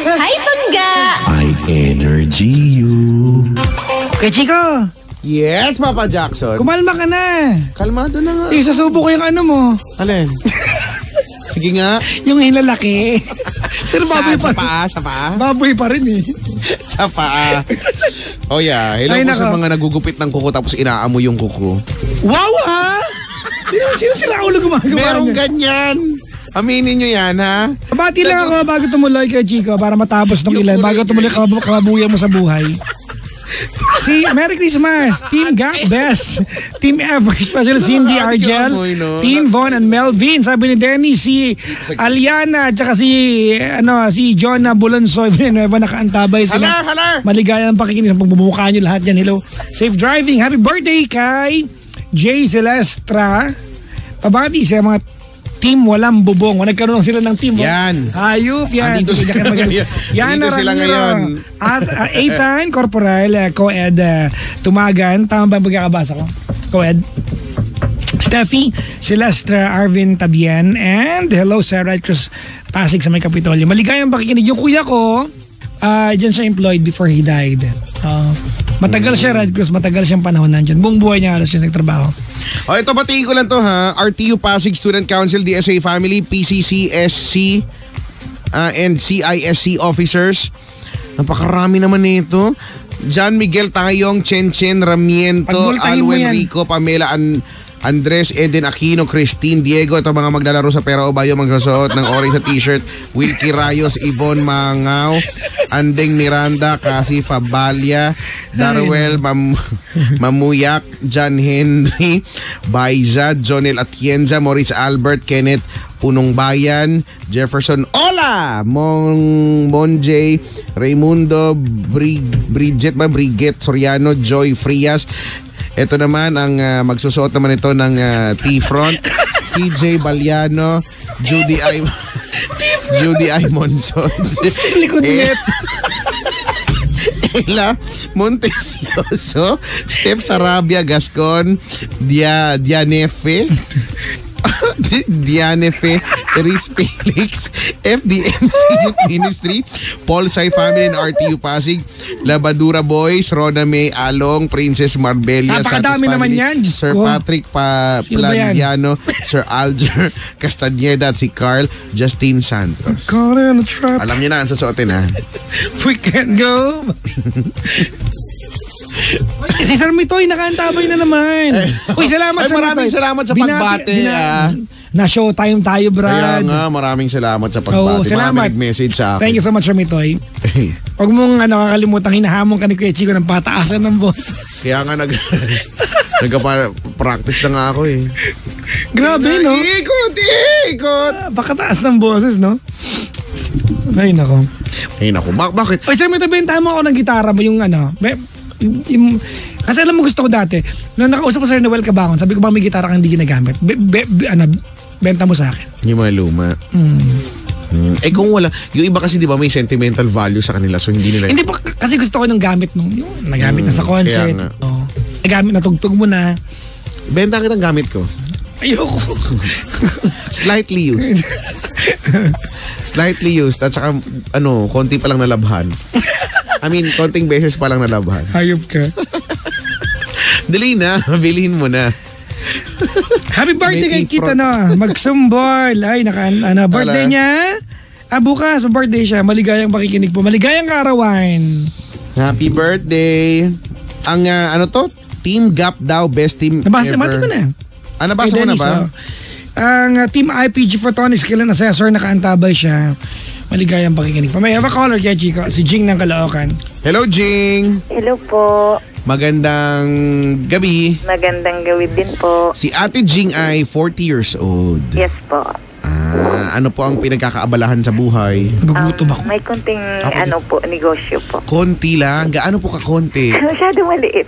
Hi, Pangga! I energy you. Okay, Chico. Yes, Papa Jackson. Kumalma ka na. Kalmado na nga. Sasubo ko yung ano mo. Alin? Sige nga. Yung hilalaki. Pero baboy pa. Sa paa? Baboy pa rin eh. Sa paa. Oh yeah. Hello po sa mga nagugupit ng kuko tapos inaamo yung kuko. Wow ha? Sino sila ulo gumagawa? Merong ganyan. Aminin nyo yan, ha? Bati lang ako bago tumuloy kay Chico para matapos ng ilan. Bago tumuloy kababuyan mo sa buhay. Merry Christmas! Team Gap Best, Team Ever, Special Cindy Argel, Team Von and Melvin. Sabi ni Denny, si Aliana, at saka si Jonah Bulonsoy, Villanueva nakaantabay sila. Maligayang pakikinig. Pagmumukha nyo lahat yan. Hello. Safe driving. Happy birthday kay Jay Celestra. Pabati sa mga Team Walang Bubong. Nagkaroon sila ng team. Yan. Hayop yan. Andito sila ngayon. At Ethan Corporal, Co-Ed Tumagan. Tama ba pagkakabasa ko? Co-Ed. Steffi Celestra Arvin Tabian. And hello sa Red Cross Pasig sa may Kapitolyo. Maligayang pakikinig. Yung kuya ko, dyan siya employed before he died. Matagal siya Red Cross. Matagal siyang panahon nandyan. Buong buhay niya halos siya nagtrabaho. Ito batiin ko lang to ha. RTU Pasig Student Council, DSA Family, PCCSC and CISC officers. Napakarami naman nito. John Miguel Tayong, Chen Ramiento, Alwen Rico, Pamela Andres, Eden Aquino, Christine Diego. Ito mga maglalaro sa Pera o Bayo, magsusuot ng orange sa t-shirt. Wilkie Rayos, Yvonne Mangaw, Andeng Miranda, Kasi Fabalia, Darwell Mamuyak, John Henry, Baiza, Jonel Atienza, Maurice Albert, Kenneth Punong Bayan, Jefferson Ola, Monjay, Raimundo, Bridget Soriano, Joy Frias. Ito naman ang magsusuot naman ito ng T-front, CJ Baliano, Judy I Monson, Ella Montesioso, Steph Sarabia Gascon, Dianefe, Eris Felix, FDMC Youth Ministry, Paul Sai Family and RTU Pasig, Labadura Boys, Rona May Along, Princess Marbella, napakadami naman yan. Sir Patrick Pladiano, Sir Alger Castañeda at si Carl Justin Santos. Alam niyo na ang susuotin ha. We can't go. Si Sir Mitoy nakaantabay na naman. Uy, salamat Sir Mitoy. Maraming salamat sa pagbate. Na showtime tayo, Brad. Kaya nga, maraming salamat sa pagbate. Salamat. Nag-message sa akin. Thank you so much, Sir Mitoy. Huwag mong kakalimutan, hinahamon ka ni Kuya Chico ng pataasan ng boses. Kaya nga nag-practice na nga ako eh. Grabe, no? Ikot! Pakataas ng boses, no? Ay, nako. Bakit? Oy, Sir Mitoy, bentahan mo ako ng gitara mo yung kasi alam mo gusto ko dati nung nakausap ko sa Noel Cabangon, sabi ko bang may gitara kang hindi ginagamit, benta mo sa akin yung mga luma. Kung wala, yung iba kasi di ba may sentimental value sa kanila, so hindi nila hindi pa kasi gusto ko nung gamit nung nagamit na sa concert, nagamit na tugtog mo na, benta kitang gamit ko. Ayoko. Slightly used at saka konti pa lang nalabhan. Konting beses pa lang nalabhan. Hayop ka. Dali na, bilhin mo na. Happy birthday kay Kita Magsumbol. Ay, birthday niya. Bukas, birthday siya. Maligayang pakikinig po. Maligayang kaarawan. Happy birthday. Ang Team Gap daw, best team nabasa, ever. Mati ko na. Nabasa mo na ba? Ang Team IPG Photonics Skill and Assessor, nakaantabay siya. Maligayang pakikinig. May have a caller kaya Chico, si Jing ng Caloocan. Hello, Jing. Hello po. Magandang gabi. Magandang gabi din po. Si Ate Jing ay 40 years old. Yes po. Ano po ang pinagkakaabalahan sa buhay? Nagugutom ako. May konting negosyo po. Konti lang? Gaano po ka-konti? Masyado maliit.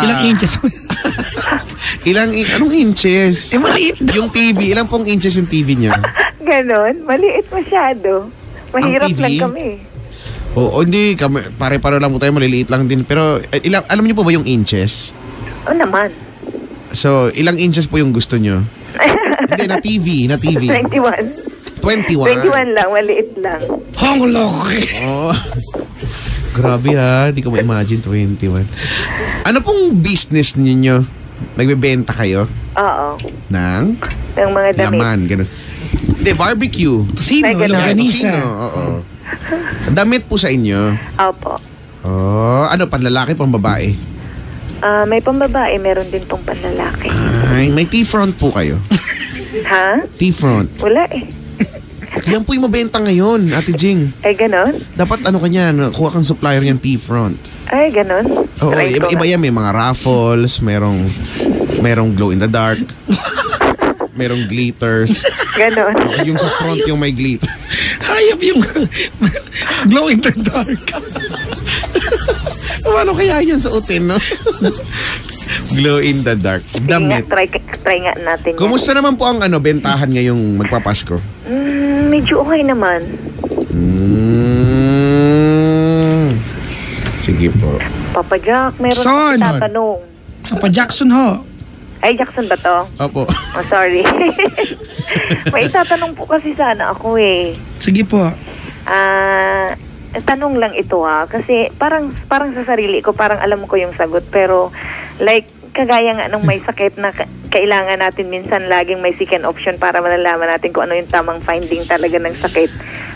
Ilang inches? Anong inches? Maliit daw. Yung TV, ilang pong inches yung TV niya? Ganon, maliit masyado. Mahirap lang kami. Hindi. Pare-pare lang po tayo, maliliit lang din. Pero alam niyo po ba yung inches? Oo naman. So, ilang inches po yung gusto nyo? Hindi, na TV. 21. 21. 21 lang, maliit lang. Honglok. Oh. Grabe ha, hindi ko ma-imagine 21. Ano pong business ninyo? Nagbebenta kayo? Oo. Ng Ng mga damit. laman, ganun. Hindi, barbecue. Sino? Ay, ganun. Longganisa. Sino? Oo. Damit po sa inyo. Opo. Oh, ano, panlalaki, pang babae? May pambabae, meron din pong panlalaki. Ay, may T-front po kayo. Ha? T-front. Wala eh. Yan po yung mabenta ngayon, Ate Jing. Ay, ganon? Dapat ano kanya, kuha kang supplier ng T-front. Ay, ganon? Oo, Try ko iba nga. yan. May mga raffles, merong glow in the dark, merong glitters. Ganon. Yung sa front yung may glitter. Hayop yung glow in the dark. Ano kaya yan suotin, no? Glow in the dark. Sige nga, Damit. try nga natin. Kumusta naman po ang bentahan ngayong magpapasko? Medyo okay naman. Sige po. Papa Jack, meron Son! akong tatanong. Papa Jackson ho. Ay, Jackson ba to? Opo. Oh, sorry. May itatanong po kasi sana ako eh. Sige po. Tanong lang ito ha. Kasi parang sa sarili ko, parang alam ko yung sagot. Pero like, kagaya nga nung may sakit na kailangan natin minsan laging may second option para malalaman natin kung ano yung tamang finding talaga ng sakit.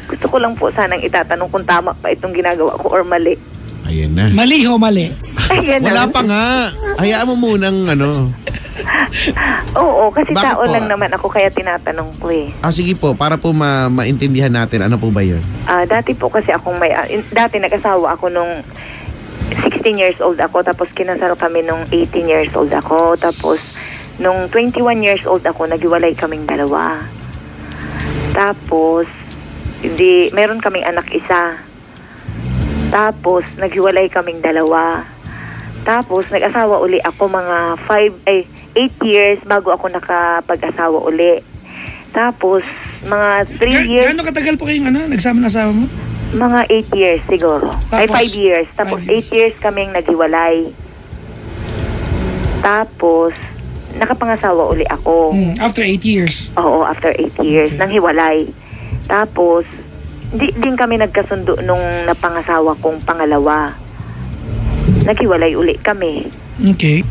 Gusto ko lang po sanang itatanong kung tama pa itong ginagawa ko or mali. Ayan na. Mali ho, mali. Ayan Wala na. pa nga. Hayaan mo munang Oo, kasi Bakit tao po? lang naman ako kaya tinatanong ko eh. sige po, para po maintindihan natin, ano po ba yun? Dati po kasi akong dati nag-asawa ako nung 16 years old ako, tapos kinasal kami nung 18 years old ako, tapos nung 21 years old ako, naghiwalay kaming dalawa. Tapos, meron kaming anak isa. Tapos, naghiwalay kaming dalawa. Tapos, nag-asawa uli ako mga 8 years bago ako nakapag-asawa uli. Tapos, mga 3 years... Gaano katagal po kayong nagsama na asawa mo? Mga 8 years siguro. Tapos, 5 years. Tapos 8 years kaming naghiwalay. Tapos, nakapangasawa uli ako. After 8 years. Oo, after 8 years. Okay. Nang hiwalay. Tapos, din kami nagkasundo nung napangasawa kong pangalawa. Naghiwalay uli kami. Okay.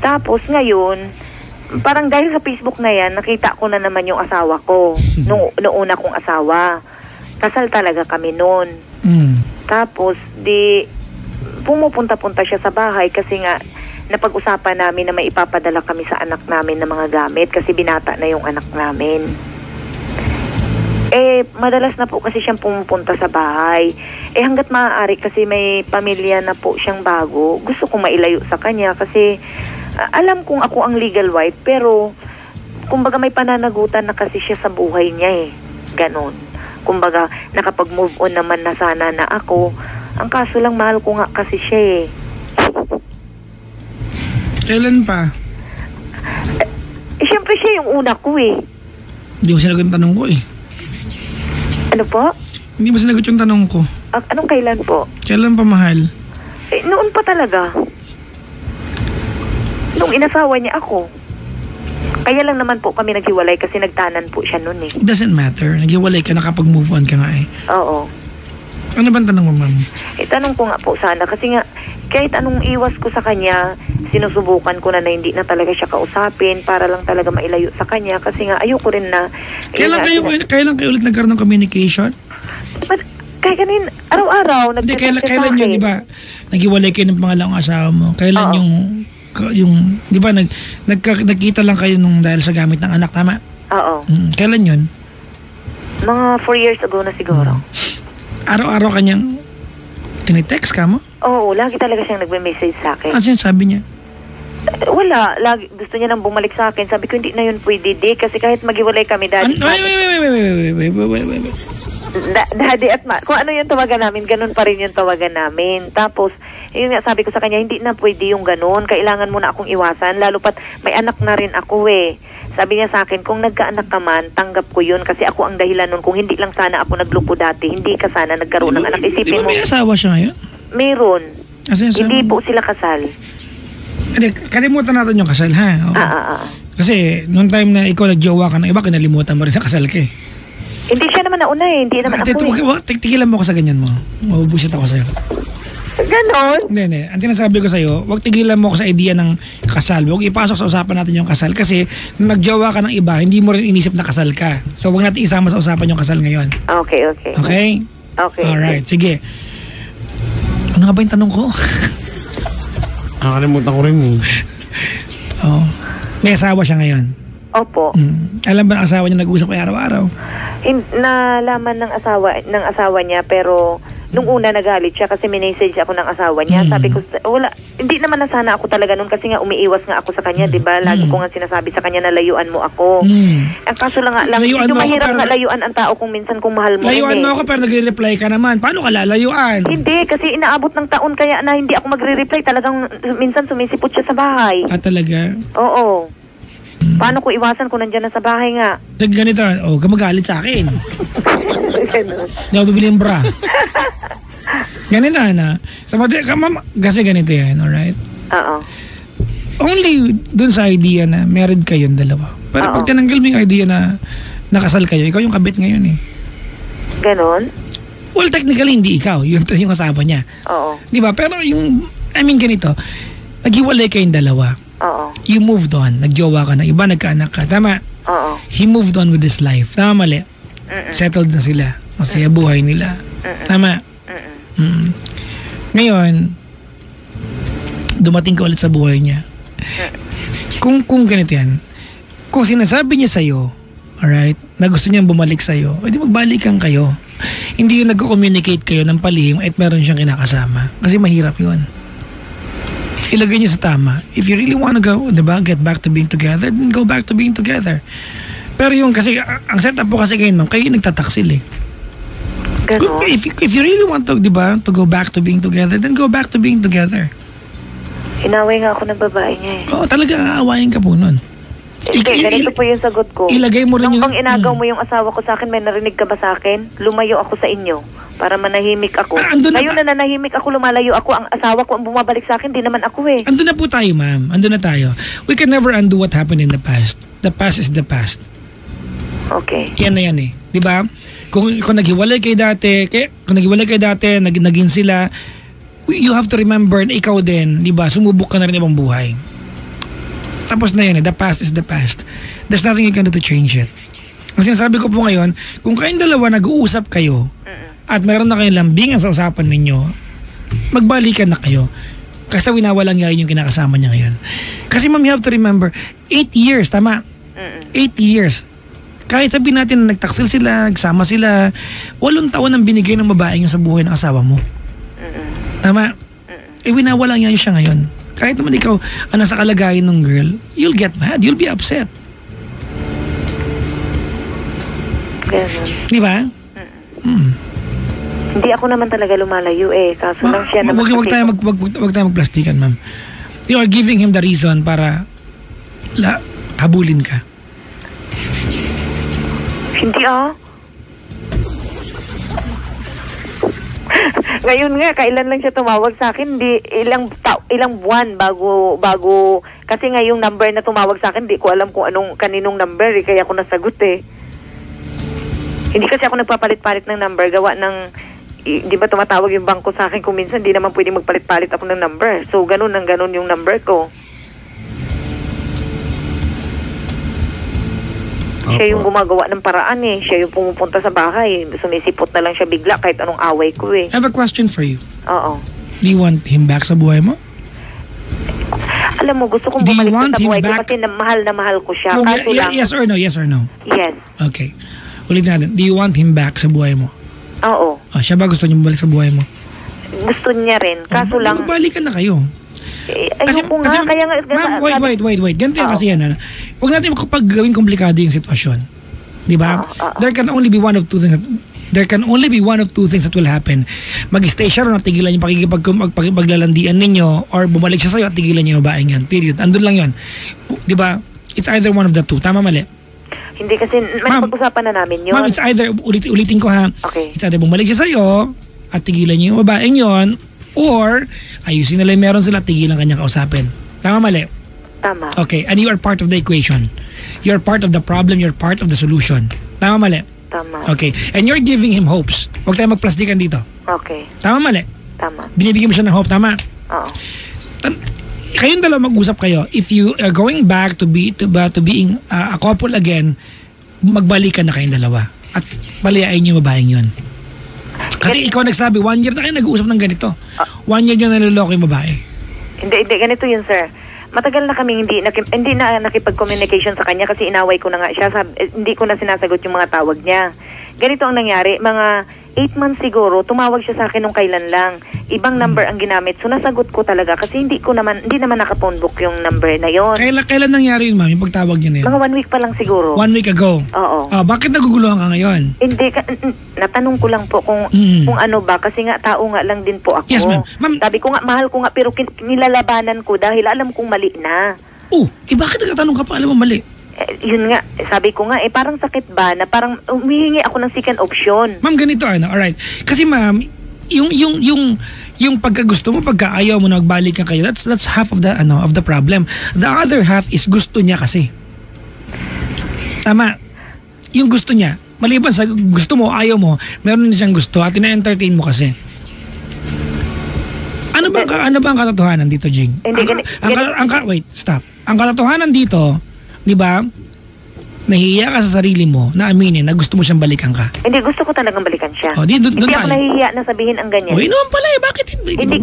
Tapos ngayon, parang dahil sa Facebook na yan, nakita ko na naman yung asawa ko. Nung una kong asawa. Kasal talaga kami noon. Tapos, pumupunta-punta siya sa bahay kasi nga, napag-usapan namin na may ipapadala kami sa anak namin ng mga gamit kasi binata na yung anak namin. Madalas na po kasi siyang pumupunta sa bahay. Hanggat maaari kasi may pamilya na po siyang bago, gusto kong mailayo sa kanya kasi alam kong ako ang legal wife, pero kumbaga may pananagutan na kasi siya sa buhay niya eh. Ganon. Kumbaga, nakapag-move on naman na sana na ako. Ang kaso lang, mahal ko nga kasi siya eh. Kailan pa? Siyempre siya yung una ko eh. Hindi mo sinagot yung tanong ko eh. Ano po? Hindi mo sinagot yung tanong ko. Anong kailan po? Kailan pa mahal? Noon pa talaga. Nung inasawa niya ako. Kaya lang naman po kami naghiwalay kasi nagtanan po siya noon eh. It doesn't matter. Naghiwalay ka, nakapag-move on ka nga eh. Oo. Ano bang tanong mo, ma'am? Tanong ko nga po sana kasi nga kahit anong iwas ko sa kanya, sinusubukan ko na hindi na talaga siya kausapin para lang talaga mailayo sa kanya kasi nga ayoko rin na... Kailan kayo ulit nagkaroon ng communication? Kaya ganin, araw-araw Hindi, nagchat kailan yun, di ba? Naghiwalay kayo ng pangalawang asawa mo. Kailan yung di ba, nagkita lang kayo nung dahil sa gamit ng anak, tama? Oo. Kailan yun? Mga 4 years ago na siguro. Araw-araw kanyang tinitext ka mo? Oo, lagi talaga siyang nagme-message sa akin. Ano sinasabi niya? Wala, lagi gusto niya nang bumalik sa akin. Sabi ko, hindi na yun pwede, di. Kasi kahit maghiwalay kami, daddy. Wait. Daddy at kung ano yung tawagan namin, ganun pa rin yung tawagan namin. Tapos, yun nga, sabi ko sa kanya, hindi na pwede yung ganun. Kailangan mo na akong iwasan. Lalo pat may anak na rin ako eh. Sabi niya sa akin, kung nagkaanak ka man, tanggap ko yun kasi ako ang dahilan nun. Kung hindi lang sana ako nagloko dati, hindi ka sana nagkaroon ng anak. Isipin Di ba mo, may asawa siya ngayon? meron. Hindi Hindi po sila kasal. Hindi, kalimutan natin yung kasal, ha? Oo. Kasi, noong time na ikaw nagjowa ka ng iba, kinalimutan mo rin na kasal ka eh. Hindi siya naman nauna eh. Hindi naman ako eh. Tigilan mo ako sa ganyan mo. Mabubusit ako sa'yo. Ganon? Hindi. Ang sinasabi ko sa'yo, huwag tigilan mo ako sa idea ng kasal. Huwag ipasok sa usapan natin yung kasal. Kasi, nung nagjowa ka ng iba, hindi mo rin inisip na kasal ka. So, huwag natin isama sa usapan yung kasal ngayon. Okay. Okay? Okay. Alright, sige. Ano nga ba yung tanong ko? Nakalimutan ko rin eh. Oh. May asawa siya ngayon. Opo. Alam ba ang asawa niya nag-uusap kayo araw-araw? Nalaman ng asawa niya pero nung una nagalit siya kasi minessage ako ng asawa niya. Sabi ko, hindi naman na sana ako talaga nun kasi nga umiiwas nga ako sa kanya, di ba? Lagi ko nga sinasabi sa kanya na layuan mo ako. Ang kaso lang medyo mahirap na layuan ang tao kung minsan kung mahal mo. Layuan mo ako pero nagre-reply ka naman. Paano ka lalayuan? Hindi, kasi inaabot ng taon kaya na hindi ako magre-reply. Talagang minsan sumisipot siya sa bahay. Talaga? Oo. Paano ko iwasan kung nandyan na sa bahay nga? Ganito, kamagalit sa akin. Hindi ako bibili yung bra. Ganito na. Kasi ganito yan, alright? Oo. Only dun sa idea na married kayong dalawa. Pero pag tinanggal mo yung idea na nakasal kayo, ikaw yung kabit ngayon eh. Ganon? Well, technically hindi ikaw, yung asawa niya. Oo. Di ba? Pero ganito, naghiwalay kayong dalawa. Oo. You moved on. Nagjowa ka na iba, nagkaanak ka. Tama? Oo. He moved on with his life. Tama, mali? Settled na sila. Masaya buhay nila. Tama? Ngayon, dumating ka ulit sa buhay niya. Kung ganito yan, kung sinasabi niya sa'yo, alright, na gusto niyang bumalik sa'yo, edi magbalikan kayo. Hindi yung nag-communicate kayo ng palihim at meron siyang kinakasama. Kasi mahirap yun. Ilagay niyo sa tama. If you really wanna go, diba, get back to being together, then go back to being together. Pero yung kasi, ang setup po kasi ngayon, ma'am, kayo nagtataksil eh. Ganon? If you really want to, diba, to go back to being together, then go back to being together. Inaway nga ako ng babae niya eh. Oo, talaga aawayin ka po nun. Ganito po yung sagot ko. Ilagay mo rin nung yung... bang inagaw mo yung asawa ko sa akin, may narinig ka ba sa akin? Lumayo ako sa inyo para manahimik ako. Ngayon na nanahimik ako, lumalayo ako. Ang asawa ko ang bumabalik sa akin, di naman ako eh. Andun na po tayo, ma'am. Andun na tayo. We can never undo what happened in the past. The past is the past. Okay. Yan na yan eh. Di ba? Kung naghiwalay kayo dati, naging sila, you have to remember na ikaw din, di ba, sumubok ka na rin ibang buhay. Tapos na yan eh, the past is the past. There's nothing you can do to change it. Ang sinasabi ko po ngayon, kung kayong dalawa nag-uusap kayo, at meron na kayong lambingan sa usapan ninyo, magbalikan na kayo. Kasi winawalan niya yung kinakasama niya ngayon. Kasi ma'am, you have to remember, 8 years, tama? 8 years. Kahit sabihin natin na nagtaksil sila, nagsama sila, 8 taon ang binigay ng babae niya sa buhay ng asawa mo. Tama? Winawalan niya siya ngayon. Kahit naman ikaw ang nasa kalagayan ng girl, you'll get mad, you'll be upset. Ganun. Di ba? Hindi ako naman talaga lumalayo eh. Kaso lang siya naman. Wag tayo magplastikan, ma'am. You are giving him the reason para habulin ka. Hindi Ngayon nga, kailan lang siya tumawag sa akin, ilang buwan bago kasi nga yung number na tumawag sa akin, di ko alam kung kaninong number kaya ako nasagot eh. Hindi kasi ako nagpapalit-palit ng number, gawa ng, di ba tumatawag yung bangko sa akin kung minsan, di naman pwede magpalit-palit ako ng number. So, ganun yung number ko. Siya yung gumagawa ng paraan eh. Siya yung pumupunta sa bahay. Sumisipot na lang siya bigla kahit anong away ko eh. I have a question for you. Oo. Do you want him back sa buhay mo? Alam mo, gusto kong bumalik sa buhay ko kasi mahal na mahal ko siya. Kaso lang. Yes or no? Yes or no? Yes. Okay. Ulit natin. Do you want him back sa buhay mo? Oo. Siya ba gusto niya bumalik sa buhay mo? Gusto niya rin. Kaso lang. Magbalikan na kayo. Ayoko nga, kaya nga... Ma'am, wait. Ganito yan kasi yan. Huwag natin gawing komplikado yung sitwasyon. Di ba? There can only be one of two things that will happen. Mag-stay siya ron at tigilan yung paglalandian ninyo or bumalik siya sa'yo at tigilan niyo yung babaeng yan. Period. Andun lang yun. Di ba? It's either one of the two. Tama, mali? Hindi kasi, pag-usapan na namin yun. Ma'am, it's either, ulitin ko ha. Okay. It's either bumalik siya sa'yo at tigilan niyo yung babaeng yon, or ayusin nila yung meron sila, tigilan kanya kausapin. Tama, mali? Tama. Okay, and you are part of the equation. You're part of the problem, you're part of the solution. Tama, mali? Tama. Okay, and you're giving him hopes. Huwag tayo magplastikan dito. Okay. Tama, mali? Tama. Binibigyan mo siya ng hope, tama? Oo. Kayong dalawa mag-usap kayo. If you are going back to being a couple again, magbalikan na kayong dalawa. At palayain niyo yung babaeng yun. Kasi ikaw nagsabi, 1 year na kayo nag-uusap ng ganito. 1 year niya naluloko yung babae. Hindi, ganito yun, sir. Matagal na kami hindi na nakipag-communication sa kanya kasi inaway ko na nga siya. Hindi ko na sinasagot yung mga tawag niya. Ganito ang nangyari, mga 8 months siguro, tumawag siya sa akin nung kailan lang. Ibang number ang ginamit. So nasagot ko talaga kasi hindi naman naka-phone book yung number na yon. Kailan nangyari yun, ma'am? Yung pagtawag niya na yun? Mga 1 week pa lang siguro. 1 week ago? Oo. Bakit naguguluhan ka ngayon? Hindi, natanong ko lang po kung ano ba. Kasi nga, tao nga lang din po ako. Yes, ma'am. Sabi ko nga, mahal ko nga, pero nilalabanan ko dahil alam kong mali na. Bakit nagtatanong ka pa? Alam mo mali? Yun nga, sabi ko nga, parang sakit ba na parang humihingi ako ng second option. Ma'am, ganito alright. Kasi ma'am, yung pagkagusto mo, pagkaayaw mo na magbalikan kayo, that's half of the problem. The other half is gusto niya kasi. Tama. Yung gusto niya, maliban sa gusto mo, ayaw mo, meron din siyang gusto at ina-entertain mo kasi. Ano ba ang katotohanan dito, Jing? Wait, stop. Ang katotohanan dito, di ba, nahihiya ka sa sarili mo na aminin na gusto mo siyang balikan ka. Hindi, gusto ko talagang balikan siya. Hindi ako nahihiya na sabihin ang ganyan. Naman pala bakit hindi? Hindi,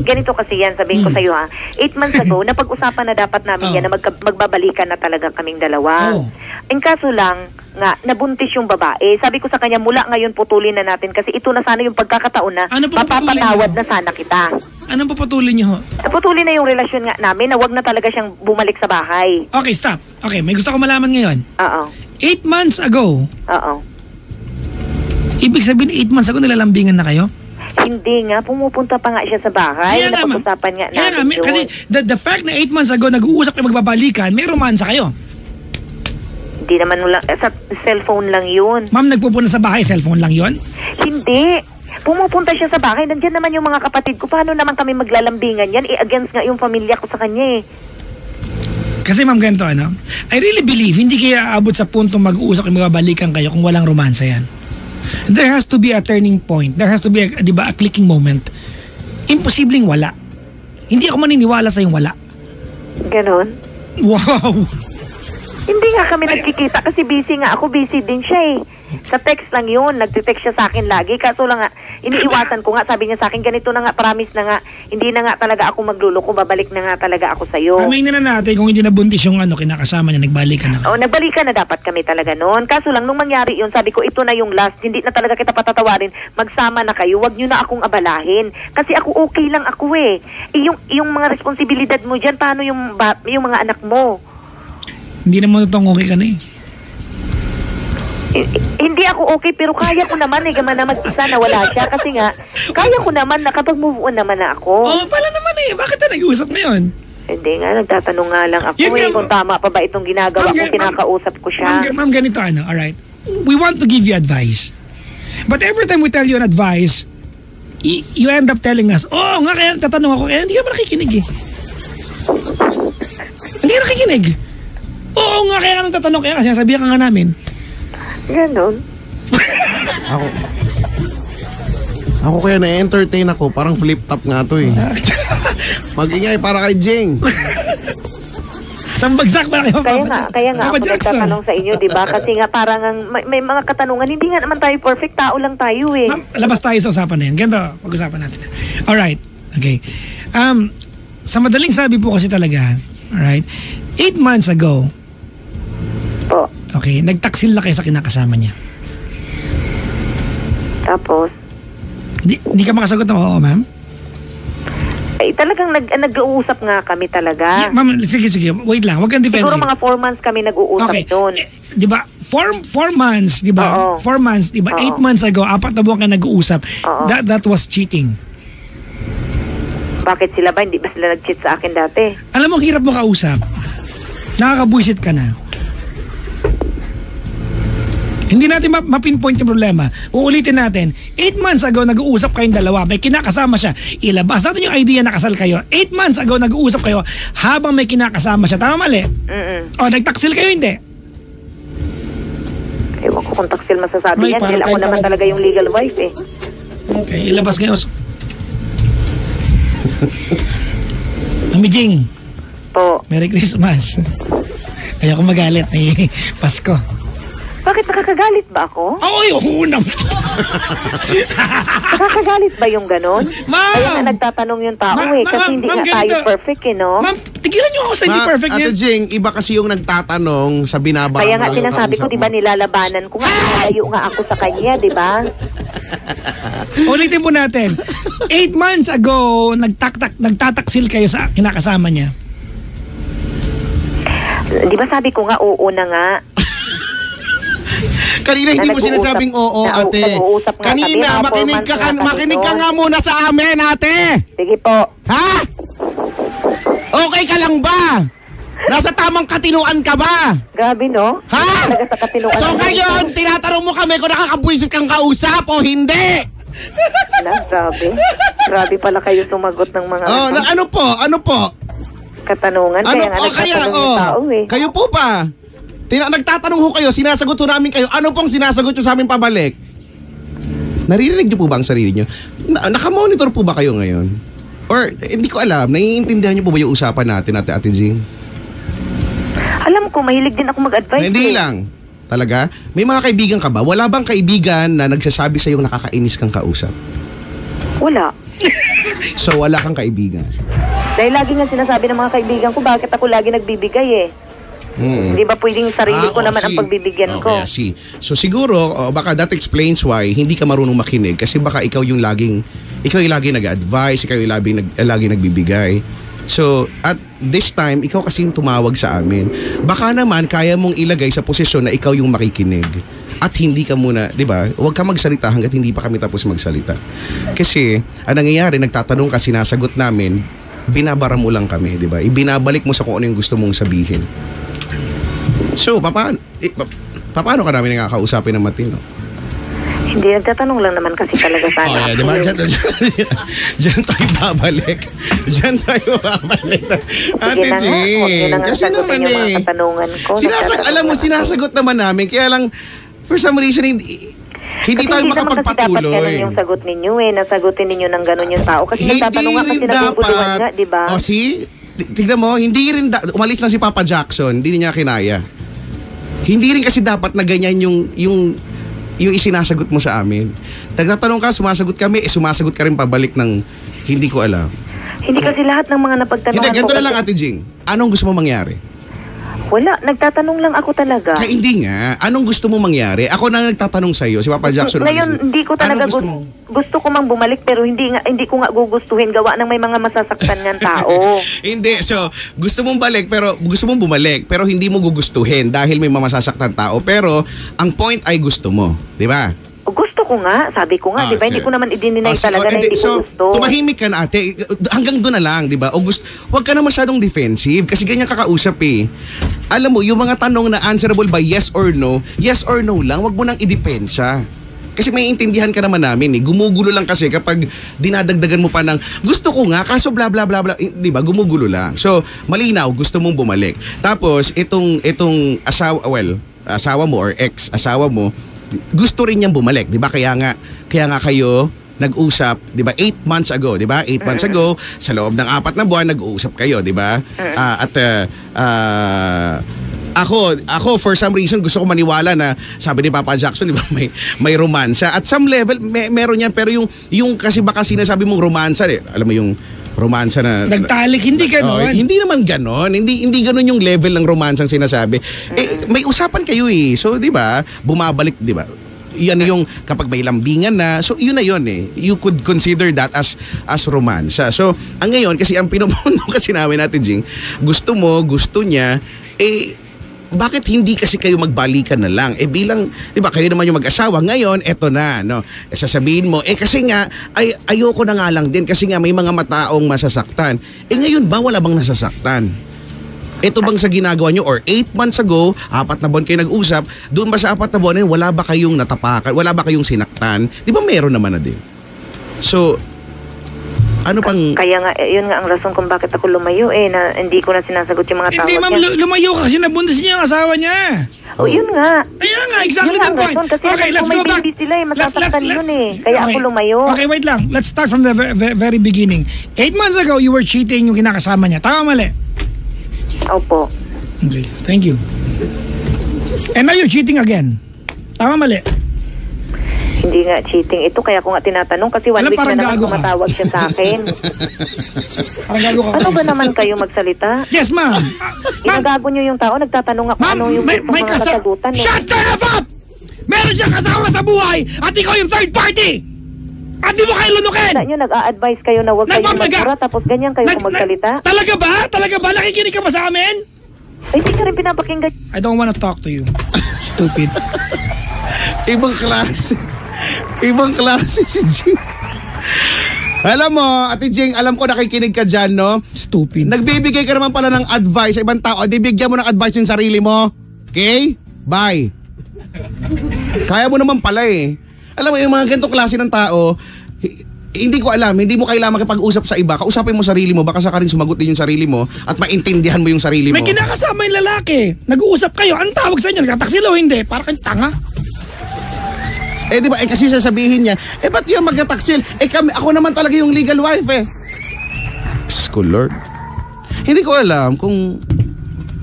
ganito kasi yan, sabihin ko sa iyo 8 months ago, napag-usapan na dapat namin yan na magbabalikan na talaga kaming dalawa. Ang kaso lang, nga, nabuntis yung babae. Sabi ko sa kanya, mula ngayon putulin na natin kasi ito na sana yung pagkakataon na mapapatawad na sana kita. Anong papatulin niyo ho? Putulin na yung relasyon nga namin na wag na talaga siyang bumalik sa bahay. Okay, stop. Okay, may gusto ko malaman ngayon. Oo. 8 months ago. Oo. Ibig sabihin 8 months ago nilalambingan na kayo? Hindi nga, pumupunta pa nga siya sa bahay. Napag-usapan nga namin yun. Kasi the fact na 8 months ago nag-uusap kayo magbabalikan, may romansa kayo. Hindi naman lang, sa cellphone lang yun. Ma'am, nagpupunta sa bahay, cellphone lang yun? Hindi. Pumupunta siya sa bahay, nandiyan naman yung mga kapatid ko. Paano naman kami maglalambingan yan? Against nga yung pamilya ko sa kanya Kasi ma'am, ganito I really believe, hindi kaya aabot sa puntong mag-uusap at magbabalikan kayo kung walang romansa yan. There has to be a turning point. There has to be a clicking moment. Imposibleng wala. Hindi ako maniniwala sa yung wala. Ganon? Wow! Hindi nga kami nagkikita kasi busy nga ako. Busy din siya Sa text lang yun. Nagtitext siya sa akin lagi. Kaso lang nga, iniiwasan ko nga. Sabi niya sa akin, ganito na nga, promise na nga. Hindi na nga talaga ako magluloko. Babalik na nga talaga ako sa'yo. Aminin na natin kung hindi nabuntis yung kinakasama niya, nagbalikan na. Nagbalikan na dapat kami talaga noon. Kaso lang, nung mangyari yun, sabi ko, ito na yung last. Hindi na talaga kita patatawarin. Magsama na kayo. Huwag nyo na akong abalahin. Kasi ako okay lang ako yung mga responsibilidad mo dyan, paano yung mga anak mo? Hindi naman itong okay ka na Hindi ako okay pero kaya ko naman gaman na mag-isa na wala siya kasi nga kaya ko naman nakapag-move on naman na ako. Pala naman bakit na nag-uusap ngayon? Hindi nga, nagtatanong nga lang ako kung tama pa ba itong ginagawa kung kinakausap ko siya. Ma'am, ganito alright. We want to give you advice. But every time we tell you an advice, you end up telling us, nga kaya tatanong ako, hindi ka nakikinig Hindi ka nakikinig. Oo nga, kaya ka nang tatanong, kaya kasi sabihan ka nga namin. Ganon. Ako kaya na-entertain ako, parang flip-top nga to Mag-ingay para kay Jing. Sambagsak para kayo. Kaya nga ako nagtatanong sa inyo, di ba? Kasi nga parang may mga katanungan, hindi nga naman tayo perfect, tao lang tayo Ma'am, labas tayo sa usapan na yan. Ganito, pag-usapan natin. Alright, okay. Sa madaling sabi po kasi talaga, alright, 8 months ago, okay, nagtaksil na kayo sa kinakasama niya. Tapos? Hindi ka makasagot ng oo, ma'am? Talagang nag-uusap nga kami talaga. Ma'am, sige, wait lang, wag kang defensive. Siguro mga 4 months kami nag-uusap doon. Di ba? 4 months, di ba? 4 months, di ba? 8 months ago, 4 na buwan ka nag-uusap. That was cheating. Bakit sila ba? Hindi ba sila nag-cheat sa akin dati? Alam mo, hirap mo kausap. Nakakabuisit ka na. Hindi natin mapinpoint yung problema. Uulitin natin. 8 months ago, nag-uusap kayong dalawa. May kinakasama siya. Ilabas natin yung idea na kasal kayo. 8 months ago, nag-uusap kayo habang may kinakasama siya. Tama, mali? O, nagtaksil kayo, hindi? Ewan ko kung taksil masasabi May yan. parang Dahil ako kahit naman ako- talaga yung legal wife eh. Okay, ilabas kayo. Mami Jing, Po. Merry Christmas. Ayoko magalit. Pasko. Bakit nakakagalit ba ako? Ay, oo naman. Nakakagalit ba yung ganun? Ma'am! Kaya nga nagtatanong yung tao Ma- eh. ma- Kasi hindi ma'am, nga tayo ganito. perfect eh, no? Ma'am, tigilan niyo ako sa hindi perfect Ate niyan. Jing, iba kasi yung nagtatanong sa binabara Kaya mo nga lang yung sinasabi ko, kausap di ba mo. nilalabanan ko nga, nalayo nga ako sa kanya, di ba? Ulitin po natin. 8 months ago, nagtataksil kayo sa kinakasama niya. Di ba sabi ko nga, oo na nga. Kanina hindi Na mo sinasabing oo, ate. nag-uusap nga Kanina, kami, makinig ka nga muna sa amin, ate. Sige po. Ha? Okay ka lang ba? Nasa tamang katinuan ka ba? Grabe, no? Ha? Talaga sa katinuan. So ngayon, tinatanong mo kami kung nakakabwisit kang kausap o hindi. Grabe. Grabe pala kayo sumagot ng mga Oh, ano po? katanungan. Ano Kaya nga po kaya? nagtatanong yung tao eh. Kayo po ba? Nagtatanong ho kayo, sinasagot ho namin kayo. Ano pong sinasagot nyo sa amin pabalik? Naririnig nyo po ba ang sarili nyo? Nakamonitor po ba kayo ngayon? Or, hindi ko alam, naiintindihan nyo po ba yung usapan natin, Ate Jing? Alam ko, mahilig din ako mag-advise. Hindi eh. lang. Talaga? May mga kaibigan ka ba? Wala bang kaibigan na nagsasabi sa'yo nakakainis kang kausap? Wala. So, wala kang kaibigan. Dahil lagi nga sinasabi ng mga kaibigan ko, bakit ako lagi nagbibigay eh. Hindi ba pwedeng sarili ko naman ang pagbibigyan ko? Okay, see. So siguro, baka that explains why hindi ka marunong makinig kasi baka ikaw yung laging nag-advise, ikaw yung laging nagbibigay. So, at this time, ikaw kasi yung tumawag sa amin. Baka naman, kaya mong ilagay sa posisyon na ikaw yung makikinig. At hindi ka muna, di ba? Huwag ka magsalita hanggat hindi pa kami tapos magsalita. Kasi, ang nangyayari, nagtatanong ka, sinasagot namin, binabara mo lang kami, di ba? Ibinabalik mo sa kung ano yung gusto mong sabihin. So, paano ka namin nakakausapin ng matino? Hindi, nagtatanong lang naman kasi talaga sana. Oh, yeah, diba? Diyan tayo babalik. Ate Sige na nga, huwag niyo Jing. na nga Kasi sagutin naman yung mga katanungan ko. alam mo, sinasagot naman namin. Kaya lang, for some reason, hindi tayo Hindi naman kasi dapat makapagpatuloy. ganun yung sagot ninyo eh. Nasagutin ninyo ng ganun yung tao. Kasi nagtatanong nga kasi naguguluhan nga, di ba? Oh, see? Tignan mo, hindi rin, umalis na si Papa Jackson, hindi niya kinaya. Hindi rin kasi dapat na ganyan yung isinasagot mo sa amin. Nagtatanong ka, sumasagot kami, sumasagot ka rin pabalik ng hindi ko alam. Hindi kasi lahat ng mga napagtanungan Hindi, ganito ko na lang kasi- Ate Jing. Anong gusto mo mangyari? Wala, nagtatanong lang ako talaga. Kaya hindi nga. Anong gusto mo mangyari? Ako na nagtatanong sa'yo, si Papa Jackson. Ngayon, hindi ko talaga Anong gusto ko mang bumalik pero hindi ko nga gugustuhin gawa ng may mga masasaktan ng tao. Hindi. So, gusto mong bumalik, pero hindi mo gugustuhin dahil may mamasasaktan tao. Pero, ang point ay gusto mo. Di ba? Gusto ko nga, sabi ko nga, di ba? Hindi ko naman i-deny talaga na hindi ko gusto. Tumahimik ka na ate. Hanggang doon na lang, di ba? Huwag ka na masyadong defensive kasi ganyan kakausap eh. Alam mo, yung mga tanong na answerable by yes or no lang, wag mo nang idepensa. Kasi may intindihan ka naman namin eh. Gumugulo lang kasi kapag dinadagdagan mo pa ng gusto ko nga, kaso bla bla bla bla. Di ba? Gumugulo lang. So, malinaw, gusto mong bumalik. Tapos, itong asawa mo or ex-asawa mo, gusto rin niyang bumalik, 'di ba? Kaya nga kayo nag-usap, 'di ba? 8 months ago, 'di ba? 8 months ago, sa loob ng 4 na buwan nag-uusap kayo, 'di ba? Ako for some reason gusto ko maniwala na sabi ni Papa Jackson, 'di ba? May romansa. At some level meron 'yan, pero yung kasi baka sinasabi mong romansa, alam mo yung romansa na Nagtalik, hindi ganon. hindi naman ganon. Hindi ganon yung level ng romansang sinasabi. May usapan kayo eh. So, 'di ba? Bumabalik, 'di ba? Yan yung kapag may lambingan na. So, yun na yun eh. You could consider that as romansa. So, ang ngayon kasi ang pinupuno kasi namin natin, Jing, gusto niya bakit hindi kasi kayo magbalikan na lang? Bilang, di ba, kayo naman yung mag-asawa. Ngayon, eto na, no? Sasabihin mo, kasi nga, ayoko na nga lang din kasi nga may mga mataong masasaktan. Ngayon ba, wala bang nasasaktan? Ito bang sa ginagawa nyo or 8 months ago, 4 na buwan kayo nag-usap, doon ba sa 4 na buwan na yun, wala ba kayong natapakan, wala ba kayong sinaktan? Di ba meron naman na din? So, ano pang... Kaya nga, yun nga ang rason kung bakit ako lumayo na hindi ko na sinasagot yung mga tawag Hindi ma'am, niya. lumayo ka kasi nabuntis niya yung asawa niya. Yun nga. Kaya nga, exactly Yun the ang point. rason, kasi Okay, let's kung go may back. baby sila, masasaktan yun Kaya ako lumayo. Okay, wait lang. Let's start from the very beginning. 8 months ago, you were cheating yung kinakasama niya. Tama mali? Opo. Okay, thank you. And now you're cheating again. Tama mali? Hindi nga cheating ito, kaya ko nga tinatanong kasi 1 Alam, week na parang naman gago ka. tumatawag siya sa akin. Parang gago ka. Ano ba naman kayo magsalita? Yes, ma'am. Ginagago niyo yung tao, nagtatanong ako Ma'am, ano yung may mga kasagutan. Shut the F up! Meron siyang kasama sa buhay at ikaw yung third party! At di mo kayo lunukin! Nyo, nag-a-advise kayo na huwag kayo magmura tapos ganyan kayo magsalita. Talaga ba? Talaga ba? Nakikinig ka ba sa amin? Ay, hindi ka rin pinapakinggan. I don't wanna talk to you. Stupid. Ibang klase. Ibang klase si Jing. Alam mo, Ate Jing, alam ko nakikinig ka dyan, no? Stupid. Nagbibigay ka naman pala ng advice sa ibang tao. Di bigyan mo ng advice yung sarili mo. Okay? Bye. Kaya mo naman pala Alam mo, yung mga ganitong klase ng tao, hindi ko alam, hindi mo kailangan makipag-usap sa iba. Kausapin mo sarili mo, baka sakaling sumagot din yung sarili mo at maintindihan mo yung sarili mo. May kinakasama yung lalaki. Nag-uusap kayo. Ang tawag sa inyo, nagtataksilo, hindi. Para kayong tanga. Di ba, kasi sasabihin niya, ba't yun magtataksil? Ako naman talaga yung legal wife Sko Lord. Hindi ko alam kung...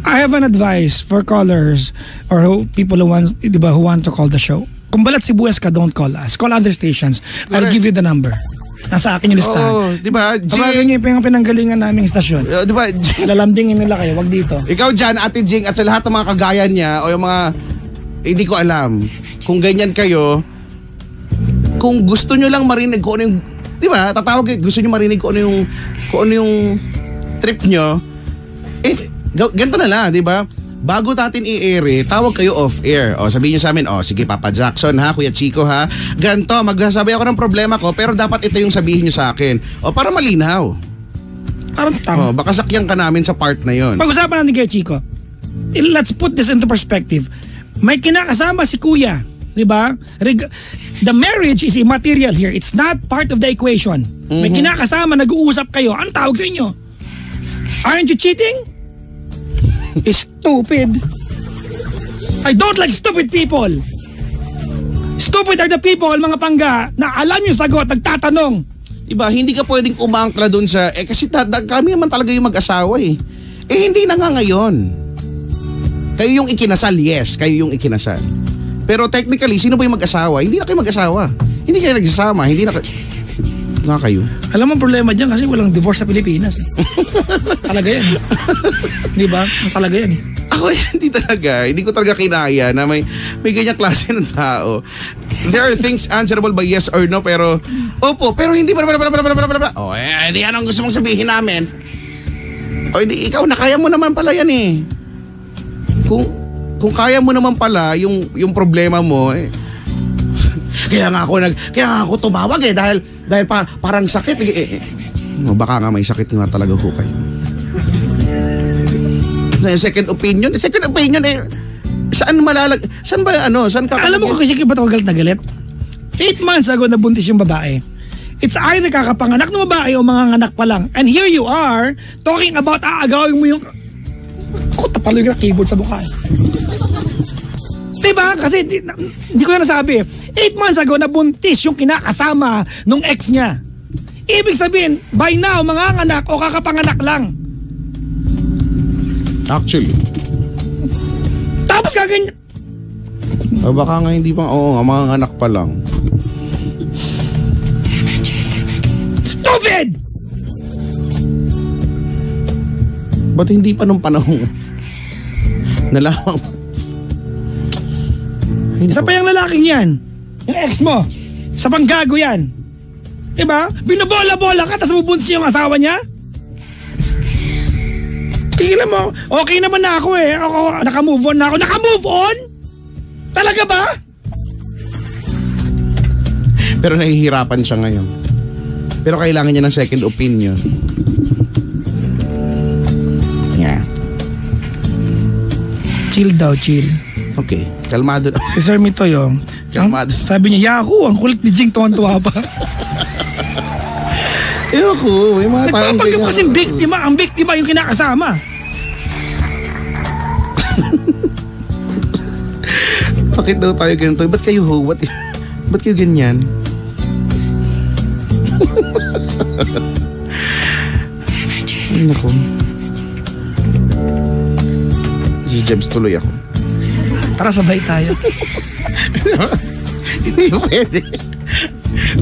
I have an advice for callers or people who want to call the show. Kung balat sibuyas ka, don't call us. Call other stations. I'll give you the number. Nasa akin yung listahan. Oo, di ba? Tawagan niyo yung pinanggalingan naming istasyon. Di ba? Lalambingin nila kayo, wag dito. Ikaw dyan, Ate Jing, at sa lahat ng mga kagaya niya o yung mga... Hindi ko alam. Kung ganyan kayo, kung gusto nyo lang marinig kung ano yung... Di ba? Tatawag kayo, gusto nyo marinig kung ano yung trip nyo. Ganito na lang, di ba? Bago natin i-air, tawag kayo off-air. O, sabihin nyo sa amin, sige Papa Jackson ha, Kuya Chico ha. Ganto, magsasabi ako ng problema ko, pero dapat ito yung sabihin nyo sa akin. O, para malinaw. Tama. Baka sakyan ka namin sa part na yon. Pag-usapan natin kay Chico. Let's put this into perspective. May kinakasama si Kuya, di ba? The marriage is immaterial here. It's not part of the equation. May kinakasama, nag-uusap kayo. Ang tawag sa inyo? Aren't you cheating? Stupid. I don't like stupid people. Stupid are the people, mga pangga, na alam yung sagot, nagtatanong. Diba, hindi ka pwedeng umangkla dun sa, kasi kami naman talaga yung mag-asawa hindi na nga ngayon. Kayo yung ikinasal, yes, kayo yung ikinasal. Pero technically, sino ba yung mag-asawa? Hindi na kayo mag-asawa. Hindi kayo nagsasama, hindi na nga kayo. Alam mo ang problema dyan kasi walang divorce sa Pilipinas. Talaga yan. Di ba? Talaga yan Ako hindi talaga. Hindi ko talaga kinaya na may ganyang klase ng tao. There are things answerable by yes or no, pero opo, pero hindi hindi yan ang gusto mong sabihin namin. Hindi, ikaw na kaya mo naman pala yan Kung kaya mo naman pala yung problema mo kaya nga ako tumawag dahil parang sakit baka nga may sakit nga talaga ko kayo. Second opinion saan ba saan ka alam mo kung kasi ba't ako galit na galit? 8 months ago nabuntis yung babae. It's either kakapanganak ng babae o mga anak pa lang, and here you are talking about aagawin mo yung ako tapalo yung keyboard sa mukha diba? Kasi hindi ko na nasabi 8 months ago nabuntis yung kinakasama nung ex niya. Ibig sabihin, by now, mga anak o kakapanganak lang. Actually. Tapos kaganyan. Baka nga hindi pa, mga anak pa lang. Stupid! Ba't hindi pa nung panahon? Nalaman. Isa pa yung lalaking yan. Yung ex mo. Sa panggago yan. Diba? Binobola-bola ka tapos mabuntis yung asawa niya? Tingnan mo, okay naman na ako Ako, naka-move on na ako. Naka-move on? Talaga ba? Pero nahihirapan siya ngayon. Pero kailangan niya ng second opinion. Yeah. Chill daw, chill. Okay, kalmado na. Si Sir Mitoy, Kalmado. sabi niya, Yahoo! Ang kulit ni Jing, tuwan-tuwa pa. Ewan ko, may mga taong Nagpapanggap kasing biktima. Ang biktima yung kinakasama. Bakit daw tayo ganito? Ba't kayo ba't kayo ganyan? Ay, naku. Si Jebs, tuloy ako. Tara, sabay tayo. Hindi pwede.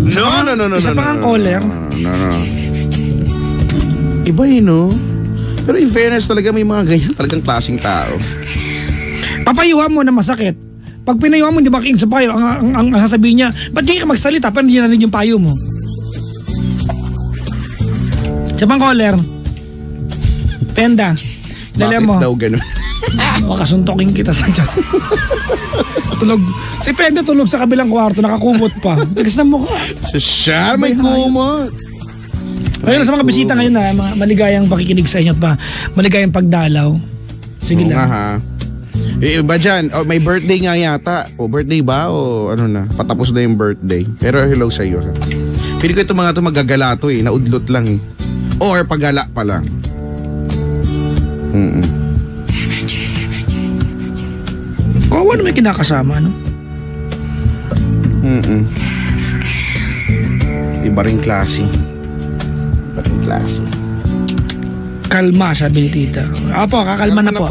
No. Isa pa ang caller. No. Iba yun, no? Pero in fairness talaga, may mga ganyan talagang klaseng tao. Papayuhan mo na masakit. Pag pinayuhan mo, hindi makinig sa payo. Ang sasabihin niya, ba't di ka magsalita? Pero hindi na rin yung payo mo. Isa pang caller. Penda. Dali mo. Bakit daw ganun? Makasuntokin kita sa Diyos. Tulog. Si Penda tulog sa kabilang kwarto, nakakumot pa. Tigas na mukha. Siya, may kumot. Ayun, sa mga bisita ngayon na maligayang pakikinig sa inyo at maligayang pagdalaw. Sige lang. Ha. Iba dyan, may birthday nga yata. Birthday ba? O ano na? Patapos na yung birthday. Pero hello sa iyo. Pili ko itong mga ito magagala to naudlot lang Or paggala pa lang. Kawa na may kinakasama, no? Iba rin klase. Kalma, sabi ni tita. Apo, kakalma na po.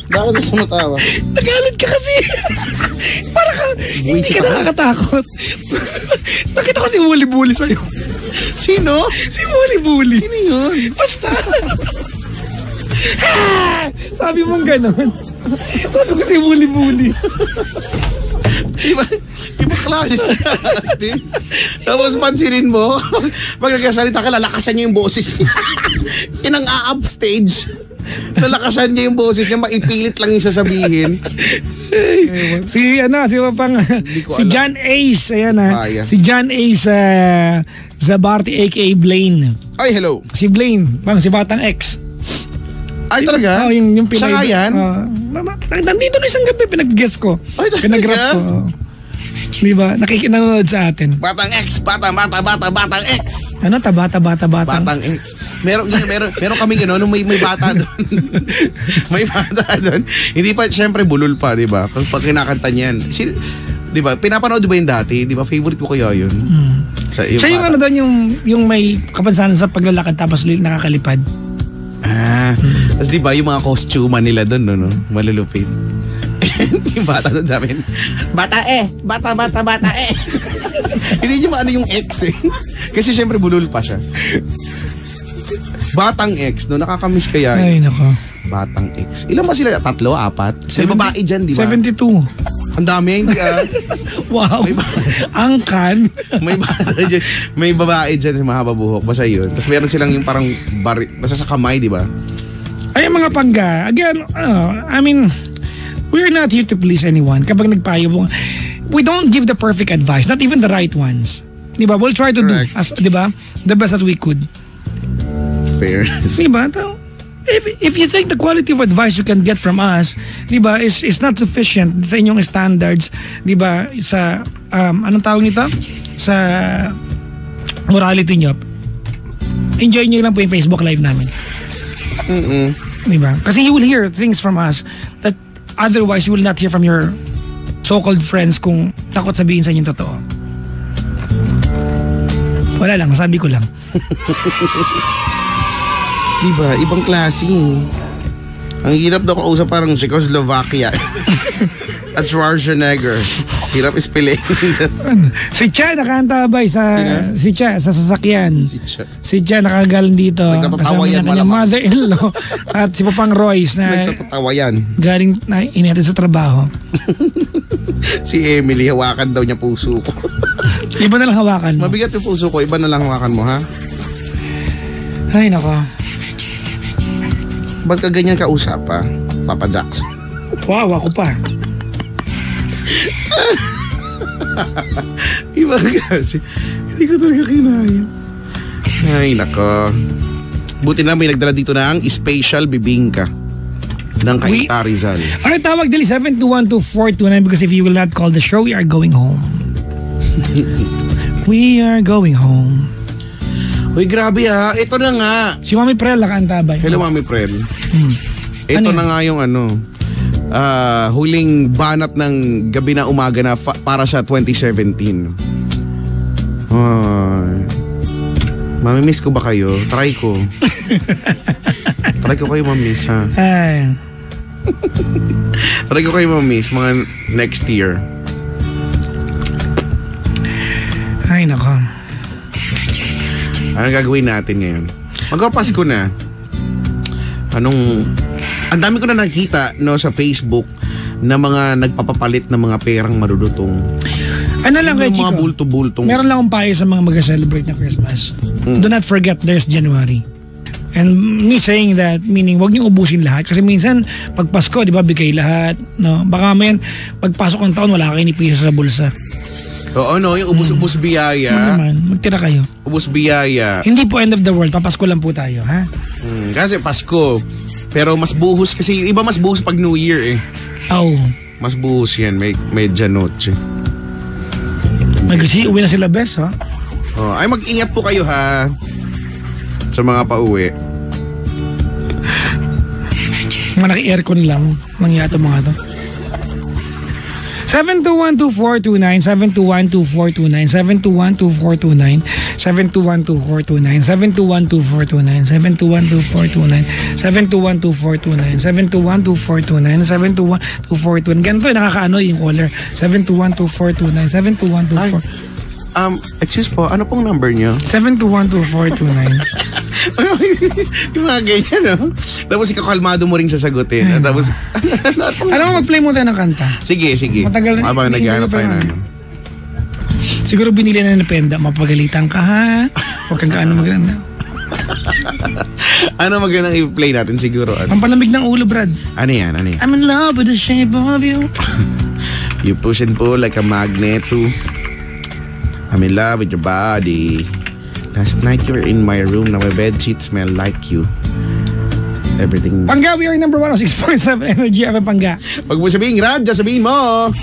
Bakit gusto mo tawa? Nagalit ka kasi. Para ka, hindi ka nakakatakot. Nakita ko si Wuli Buli sa'yo. Sino? Si Wuli Buli. Sino yun? Basta. Sabi mong ganon. Sabi ko si Wuli Buli. Iba klase siya. Tapos pansinin mo, pag nagkasalita ka, lalakasan niya yung boses niya. Inang a-upstage. Lalakasan niya yung boses niya, maipilit lang yung sasabihin. Si John Ace, ayan si John Ace Zabarti aka Blaine. Ay, hello. Si Blaine, si Batang X. Ay, talaga? Yung siya nga yan? Nandito na isang gabi, pinag-guess ko. Ay, talaga? Pinag-rap ko. Diba? Nakikinanood sa atin. Batang X. Batang X. Ano? Bata. Batang X. Meron kami gano'n, may bata doon. May bata doon. Hindi pa, syempre, bulol pa, di ba? Pag kinakanta niyan. Di ba? Pinapanood ba yun dati? Di ba? Favorite ko kaya yun. Siya yung ano doon, yung may kapansanan sa paglalakad tapos nakakalipad. Tapos di ba yung mga costume nila doon, no? Malulupit. Yung bata doon sa amin, bata eh. Hindi niyo maano yung X kasi syempre bulol pa siya. Batang X, no? Nakakamiss kaya. Ay, nako. Batang X. Ilan ba sila? 3, 4? May babae dyan, di ba? 72. Ang dami, hindi Wow. Angkan. may babae dyan sa mahaba buhok. Basta yun. Tapos meron silang yung parang basta sa kamay, di ba? Ay, mga pangga. Again, I mean, we're not here to please anyone. Kapag nagpayo mo, we don't give the perfect advice, not even the right ones. Diba? We'll try to Correct. do, diba? The best that we could. Fair. Diba? If you think the quality of advice you can get from us, diba, is not sufficient sa inyong standards, diba, sa, anong tawag nito? Sa morality nyo, enjoy nyo lang po yung Facebook Live namin. Diba? Kasi you will hear things from us that otherwise you will not hear from your so-called friends kung takot sabihin sa inyo yung totoo. Wala lang, sabi ko lang. Diba? Ibang klase. Ang hirap daw kausap parang Czechoslovakia. At Schwarzenegger. Hirap ispelling. Si Cha nakaantabay sa si Cha sa sasakyan. Si Cha nakagaling dito. Nagtatatawa yan kanyang mother-in-law at si Papang Royce na nagtatatawa yan. galing na inatid sa trabaho. Si Emily, hawakan daw niya puso ko. Iba na lang hawakan mo. Mabigat yung puso ko, iba na lang hawakan mo, ha? Ay, nako. Ba't ka ganyan kausap, ha? Papa Jackson. Wow, ako pa. Iba kasi. Hindi ko talaga kinaya. Ay, nako. Buti na may nagdala dito ng special bibingka ng Kaita Rizal. Alright, tawag dali 7212429 because if you will not call the show, we are going home. We are going home. Uy, grabe ha. Ito na nga. Si Mami Prel nakaantabay. Hello, Mami Prel. Ito Ano na nga yung huling banat ng gabi na umaga na para sa 2017. Mamimiss ko ba kayo? Try ko. Try ko kayo mamiss ha. Ay. Try ko kayo mamiss mga next year. Ay, nako. Anong gagawin natin ngayon? Magpapasko na. Ang dami ko na nakita sa Facebook na mga nagpapapalit ng mga perang marudutong. Ano lang kay mga Chico? bulto-bultong. Meron lang akong payo sa mga mag-celebrate na Christmas. Do not forget there's January. And me saying that, meaning wag niyo ubusin lahat. Kasi minsan, pag Pasko, di ba, bigay lahat. No? Baka mayan, pagpasok ng taon, wala kayo ni piso sa bulsa. Oo, yung ubus-ubus biyaya. Ano naman, magtira kayo. Ubus biyaya. Hindi po end of the world, papasko lang po tayo, ha? Kasi Pasko. Pero mas buhos kasi, iba mas buhos pag New Year eh. Oh. Mas buhos yan, may medianoche. Uwi na sila best, ha? Ay, mag-ingat po kayo ha. Sa mga pauwi. Mga naki-aircon lang. Mangyato mga to. 7212429 7212429 7212429 7212429 7212429 7212429 7212429 7212429 Ganito nakakaano yung caller 7212429 72124 excuse po, ano pong number nyo? 7212429 Yung mga ganyan, no? Tapos ikakalmado mo rin sasagutin. Tapos, alam mo, mag-play mo tayo ng kanta. Sige. Matagal na. Habang nag-aanap tayo na. Siguro binili na ng penda. Mapagalitan ka, ha? Huwag kang kaano maganda. Ano magandang i-play natin siguro? Ang palamig ng ulo, Brad. Ano yan? I'm in love with the shape of you. You push and pull like a magnet too. I'm in love with your body. Last night you were in my room. Now my bedsheets smell like you. Everything. Pangga, we are number 106.7 Energy FM Pangga. Pag mo sabihin, Radja, sabihin mo.